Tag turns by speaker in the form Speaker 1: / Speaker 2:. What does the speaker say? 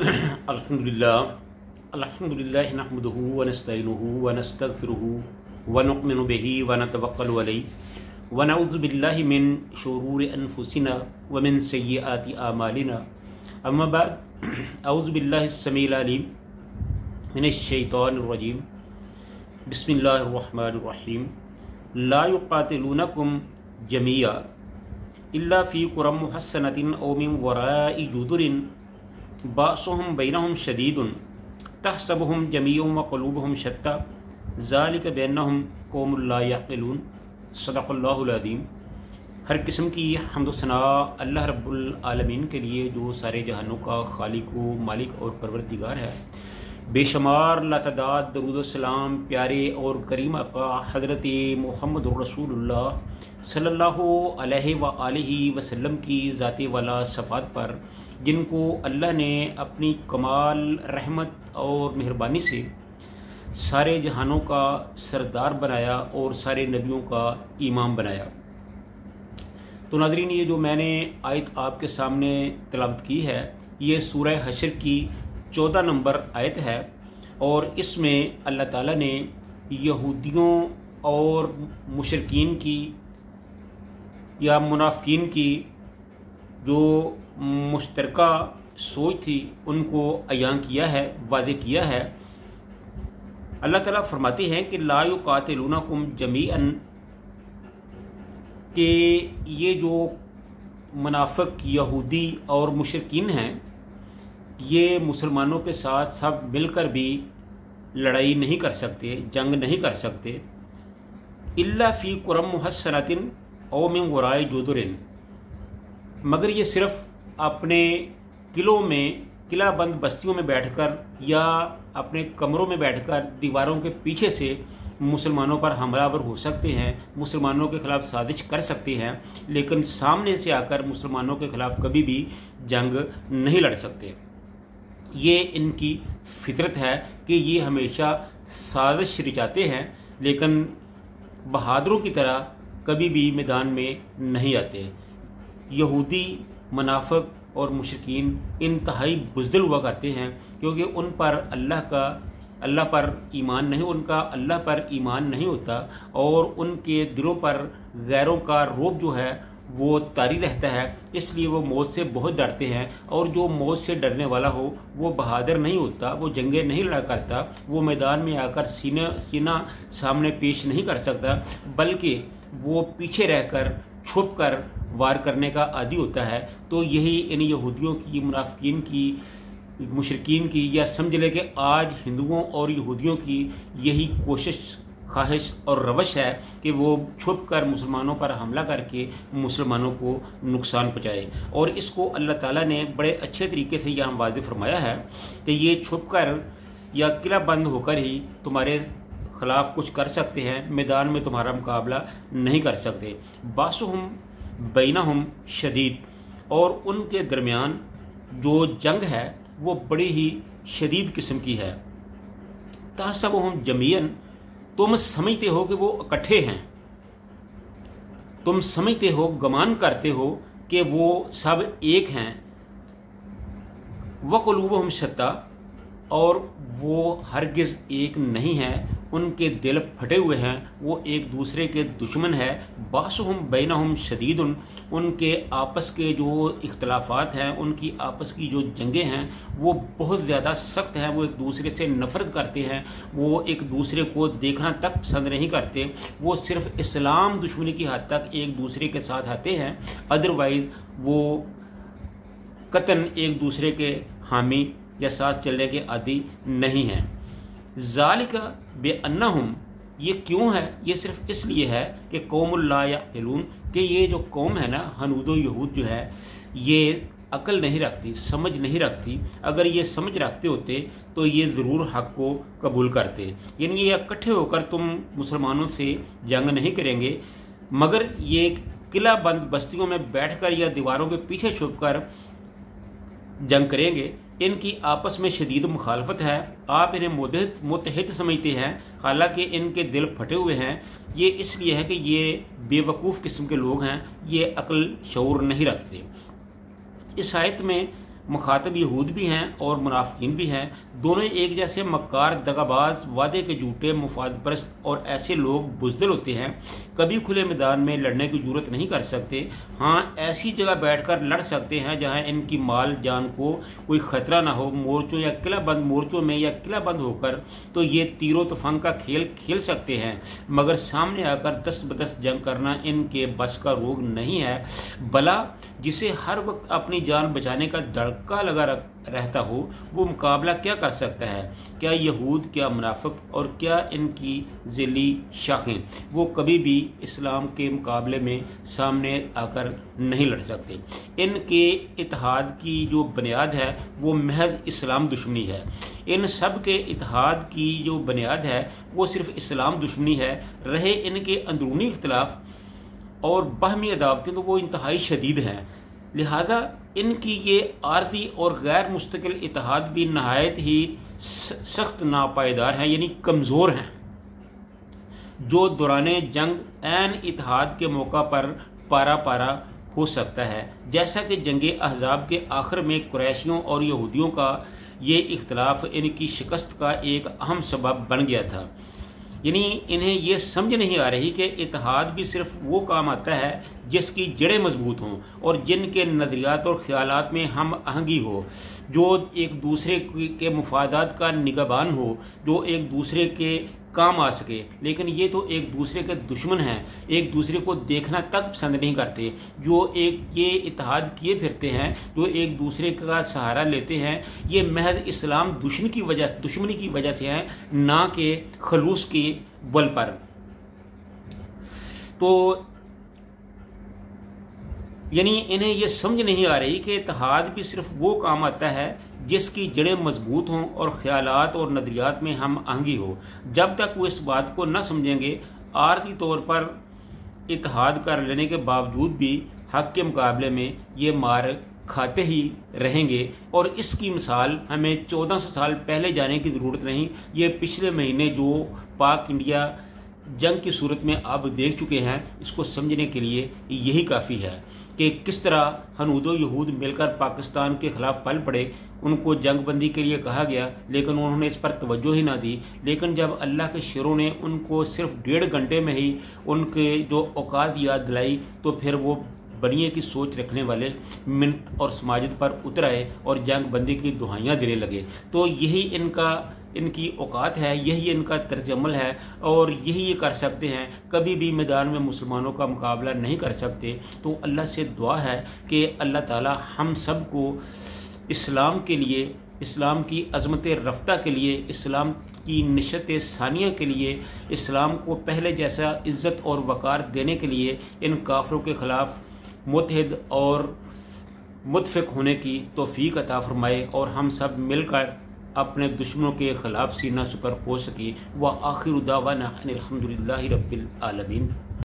Speaker 1: अल्हम्दुलिल्लाह नहमदुहु व नस्तईनुहु व नस्तगफिरुहु व नु'मिनु बिही व नतवक्कलु अलैहि व नऊज़ु बिल्लाहि मिन शुरूरि अनफुसिना व मिन सय्यिआति आमालिना अम्मा बाद अऊज़ु बिल्लाहिस समीइल अलीम मिनश शैतानिर रजीम बिस्मिल्लाहिर रहमानिर रहीम ला युक़ातिलूनकुम जमीआ इल्ला फ़ी क़ुरम मुहस्सनतिन औ मिन वराइ जुदुरिन बासुहुम बैनहुम शदीदुन तहसबुहुम जमीउन व क़ुलूबुहुम शत्ता ज़ालिका बिअन्नहुम क़ौमुन ला यअक़िलून। सदक़ल्लाहुल अज़ीम। हर किस्म की हम्द व सना अल्लाह रब्बुल आलमीन के लिए जो सारे जहानों का खालिक व मालिक और परवरदिगार है। बेशुमार लातदाद दरूद व सलाम प्यारे और करीम आका हज़रत मुहम्मदुर रसूलुल्लाह सल्लल्लाहु अलैहि व आलिहि वसल्लम की ज़ाते वाला सफ़ात पर, जिनको अल्लाह ने अपनी कमाल रहमत और मेहरबानी से सारे जहानों का सरदार बनाया और सारे नबियों का इमाम बनाया। तो नाज़रीन, ये जो मैंने आयत आपके सामने तिलावत की है, ये सूरह हशर की 14 नंबर आयत है और इसमें अल्लाह ताला ने यहूदियों और मुशरिकीन की या मुनाफिकीन की जो मुश्तरका सोच थी उनको अयां किया है, वादे किया है। अल्लाह ताला फरमाते हैं कि ला युक़ातिलूनकुम जमीअन, कि ये जो मुनाफिक यहूदी और मुशरिकीन हैं ये मुसलमानों के साथ सब मिलकर भी लड़ाई नहीं कर सकते, जंग नहीं कर सकते। इल्ला फ़ी क़ुरम मुहस्सनतिन औ मिन वराइ जुदुरिन, मगर ये सिर्फ़ अपने किलों में, किला बंद बस्तियों में बैठकर या अपने कमरों में बैठकर दीवारों के पीछे से मुसलमानों पर हमलावर हो सकते हैं, मुसलमानों के ख़िलाफ़ साजिश कर सकते हैं, लेकिन सामने से आकर मुसलमानों के ख़िलाफ़ कभी भी जंग नहीं लड़ सकते। ये इनकी फितरत है कि ये हमेशा साजिश रचाते हैं, लेकिन बहादुरों की तरह कभी भी मैदान में नहीं आते। यहूदी, मुनाफिक और मुशरिकीन इंतहाई बुज़दिल हुआ करते हैं, क्योंकि उन पर अल्लाह पर ईमान नहीं, उनका अल्लाह पर ईमान नहीं होता और उनके दिलों पर गैरों का रोब जो है वो तारी रहता है। इसलिए वो मौत से बहुत डरते हैं, और जो मौत से डरने वाला हो वो बहादुर नहीं होता, वो जंगें नहीं लड़ा करता, वो मैदान में आकर सीना सामने पेश नहीं कर सकता, बल्कि वो पीछे रहकर छुप कर वार करने का आदी होता है। तो यही इन यहूदियों की, मुनाफिकीन की, मुशरिकीन की, या समझ ले कि आज हिंदुओं और यहूदियों की यही कोशिश, ख्वाहिश और रवश है कि वो छुप कर मुसलमानों पर हमला करके मुसलमानों को नुकसान पहुँचाए। और इसको अल्लाह ताला ने बड़े अच्छे तरीके से यहाँ वाज़ेह फरमाया है कि ये छुप कर या किला बंद होकर ही तुम्हारे ख़िलाफ़ कुछ कर सकते हैं, मैदान में तुम्हारा मुकाबला नहीं कर सकते। बासुहुम बैनहुम शदीद, और उनके दरमियान जो जंग है वो बड़ी ही शदीद किस्म की है। तहसबुहुम जमीअन, तुम समझते हो कि वो इकट्ठे हैं, तुम समझते हो, गमान करते हो कि वो सब एक हैं। व क़ुलूबुहुम शत्ता, और वो हरगिज़ एक नहीं है, उनके दिल फटे हुए हैं, वो एक दूसरे के दुश्मन है। बासुहुम बैनहुम शदीदुन, उनके आपस के जो इख्तलाफात हैं, उनकी आपस की जो जंगें हैं वो बहुत ज़्यादा सख्त हैं। वो एक दूसरे से नफ़रत करते हैं, वो एक दूसरे को देखना तक पसंद नहीं करते। वो सिर्फ़ इस्लाम दुश्मनी की हद तक एक दूसरे के साथ आते हैं, अदरवाइज़ वो कतन एक दूसरे के हामी या साथ चलने के आदि नहीं हैं। ज़ालिका बिअन्नहुम, ये क्यों है? ये सिर्फ इसलिए है कि कौमुन ला यअक़िलून, कि ये जो कौम है ना, हनूदो यहूद जो है, ये अकल नहीं रखती, समझ नहीं रखती। अगर ये समझ रखते होते तो ये ज़रूर हक़ को कबूल करते। यानी ये इकट्ठे होकर तुम मुसलमानों से जंग नहीं करेंगे, मगर ये किला बंद बस्तियों में बैठकर या दीवारों के पीछे छुपकर जंग करेंगे। इनकी आपस में शदीद मुखालफत है, आप इन्हें मुत्तहिद समझते हैं, हालांकि इनके दिल फटे हुए हैं। ये इसलिए है कि ये बेवकूफ़ किस्म के लोग हैं, ये अक्ल शऊर नहीं रखते। इस आयत में मुखातब यहूद भी हैं और मुनाफिकीन भी हैं। दोनों एक जैसे मक्कार, दगाबाज, वादे के झूठे, मुफाद परस्त और ऐसे लोग बुज़दिल होते हैं। कभी खुले मैदान में लड़ने की जरूरत नहीं कर सकते। हाँ, ऐसी जगह बैठकर लड़ सकते हैं जहां इनकी माल जान को कोई खतरा ना हो। मोर्चों में या किला बंद होकर तो ये तीरों तूफान का खेल खेल सकते हैं, मगर सामने आकर दस्त बदस्त जंग करना इनके बस का रोग नहीं है। भला जिसे हर वक्त अपनी जान बचाने का धड़का लगा रहता हो, वो मुकाबला क्या कर सकता है? क्या यहूद, क्या मुनाफिक और क्या इनकी ज़िली शाखें, वो कभी भी इस्लाम के मुकाबले में सामने आकर नहीं लड़ सकते। इनके इत्तेहाद की जो बुनियाद है वो महज इस्लाम दुश्मनी है। इन सब के इत्तेहाद की जो बुनियाद है वो सिर्फ इस्लाम दुश्मनी है। रहे इनके अंदरूनी इख्तिलाफ और बाहमी अदावतें तो वो इंतहाई शदीद हैं। लिहाजा इनकी ये आर्जी और गैर मुस्तकिल इत्तेहाद भी नहायत ही सख्त नापायदार हैं, यानी कमज़ोर हैं, जो दौराने जंग ऐन इत्तेहाद के मौका पर पारा पारा हो सकता है। जैसा कि जंगे अहज़ाब के आखिर में कुरैशियों और यहूदियों का ये इख्तिलाफ इनकी शिकस्त का एक अहम सबब बन गया था। यानी इन्हें ये समझ नहीं आ रही कि इत्तेहाद भी सिर्फ वो काम आता है जिसकी जड़ें मजबूत हों और जिनके नज़रियात और ख्यालात में हम आहंगी हो, जो एक दूसरे के मुफादात का निगहबान हो, जो एक दूसरे के काम आ सके। लेकिन ये तो एक दूसरे के दुश्मन हैं, एक दूसरे को देखना तक पसंद नहीं करते। जो ये इत्तेहाद किए फिरते हैं, जो एक दूसरे का सहारा लेते हैं, ये महज इस्लाम दुश्मनी की वजह से हैं, ना कि खलूस के बल पर। तो यानी इन्हें यह समझ नहीं आ रही कि इत्तेहाद भी सिर्फ वो काम आता है जिसकी जड़ें मजबूत हों और ख्यालात और नज़रियात में हम आहंगी हो। जब तक वो इस बात को न समझेंगे, आर्थिक तौर पर इत्तेहाद कर लेने के बावजूद भी हक के मुकाबले में ये मार खाते ही रहेंगे। और इसकी मिसाल हमें 1400 साल पहले जाने की ज़रूरत नहीं, ये पिछले महीने जो पाक इंडिया जंग की सूरत में आप देख चुके हैं, इसको समझने के लिए यही काफ़ी है कि किस तरह हनूदो यहूद मिलकर पाकिस्तान के खिलाफ पल पड़े। उनको जंग बंदी के लिए कहा गया, लेकिन उन्होंने इस पर तवज्जो ही ना दी। लेकिन जब अल्लाह के शेरों ने उनको सिर्फ 1.5 घंटे में ही उनके जो औकात याद दिलाई, तो फिर वो बनिए की सोच रखने वाले मिन्नत और समाजत पर उतर आए और जंग बंदी की दुहाइयाँ देने लगे। तो यही इनकी औकात है, यही इनका तर्ज अमल है और यही ये कर सकते हैं। कभी भी मैदान में मुसलमानों का मुकाबला नहीं कर सकते। तो अल्लाह से दुआ है कि अल्लाह ताला हम सब को इस्लाम के लिए, इस्लाम की अज़मत रफ्ता के लिए, इस्लाम की निशत सानिया के लिए, इस्लाम को पहले जैसा इज़्ज़त और वक़ार देने के लिए इन काफ़िरों के ख़िलाफ़ मुत्तहिद और मुत्तफ़िक़ होने की तौफ़ीक़ अता फ़रमाए और हम सब मिलकर अपने दुश्मनों के ख़िलाफ़ सीना सुपर हो सकी। व आखिर दावाना अनिल हम्दुलिल्लाहि रब्बिल आलमीन।